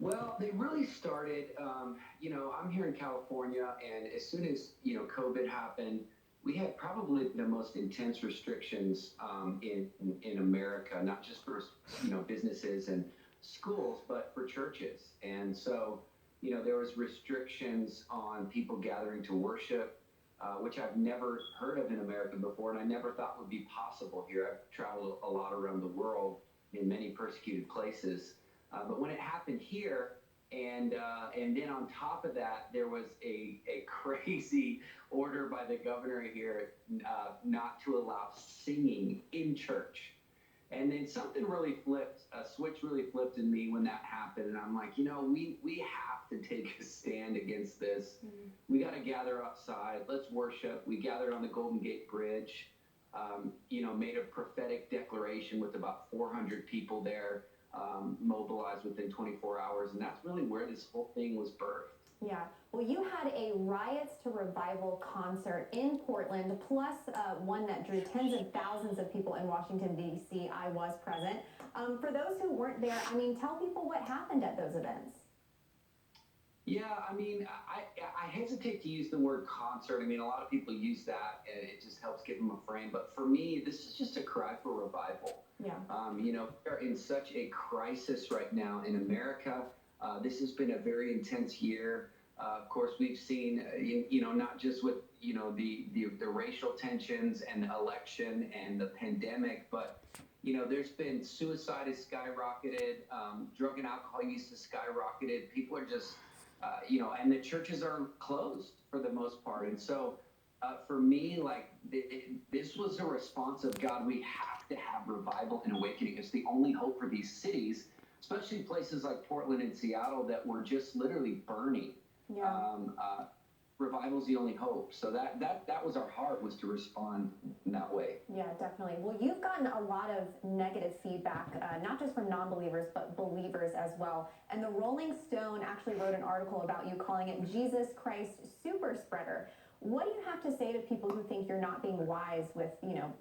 Well, they really started, I'm here in California, and as soon as, COVID happened, we had probably the most intense restrictions in America, not just for, businesses and schools, but for churches. And so, there was restrictions on people gathering to worship, which I've never heard of in America before, and I never thought would be possible here. I've traveled a lot around the world in many persecuted places. But when it happened here, and then on top of that, there was a crazy order by the governor here not to allow singing in church. And then something really flipped, a switch really flipped in me when that happened. And I'm like, we have to take a stand against this. Mm-hmm. We got to gather outside. Let's worship. We gathered on the Golden Gate Bridge, made a prophetic declaration with about 400 people there, mobilized within 24 hours. And that's really where this whole thing was birthed. Yeah. Well, you had a Riots to Revival concert in Portland, plus one that drew tens of thousands of people in Washington, D.C. I was present. For those who weren't there, tell people what happened at those events. Yeah, I hesitate to use the word concert. A lot of people use that, and it just helps give them a frame. But for me, this is just a cry for revival. Yeah. We're in such a crisis right now in America. This has been a very intense year. Of course, we've seen, not just with, the racial tensions and the election and the pandemic, but, there's been suicide has skyrocketed, drug and alcohol use has skyrocketed. People are just, and the churches are closed for the most part. And so for me, this was a response of God. We have to have revival and awakening. It's the only hope for these cities, especially places like Portland and Seattle that were just literally burning. Yeah. Revival's the only hope. So that was our heart, was to respond in that way. Yeah, definitely. Well, you've gotten a lot of negative feedback, not just from non-believers, but believers as well. And the Rolling Stone actually wrote an article about you, calling it Jesus Christ Super Spreader. What do you have to say to people who think you're not being wise with,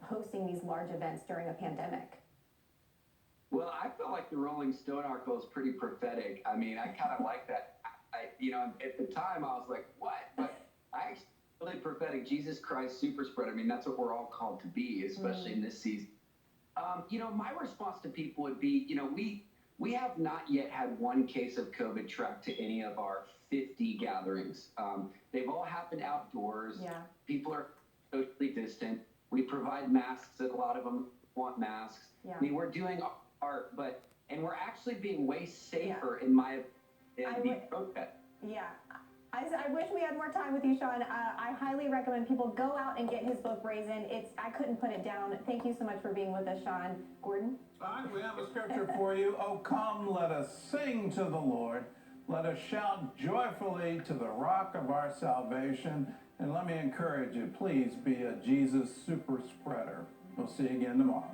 hosting these large events during a pandemic? Well, I feel like the Rolling Stone article is pretty prophetic. I kind of like that. At the time, I was like, what? But I actually really prophetic. Jesus Christ super spread. That's what we're all called to be, especially in this season. My response to people would be, we have not yet had one case of COVID tracked to any of our 50 gatherings. They've all happened outdoors. Yeah. People are socially distant. We provide masks, and a lot of them want masks. Yeah. We're doing art, and we're actually being way safer, in my opinion. Yeah. I wish we had more time with you, Sean. I highly recommend people go out and get his book, Brazen. I couldn't put it down. Thank you so much for being with us, Sean. Gordon? All right, we have a scripture for you. Oh, come, let us sing to the Lord. Let us shout joyfully to the rock of our salvation. And let me encourage you, please be a Jesus super spreader. We'll see you again tomorrow.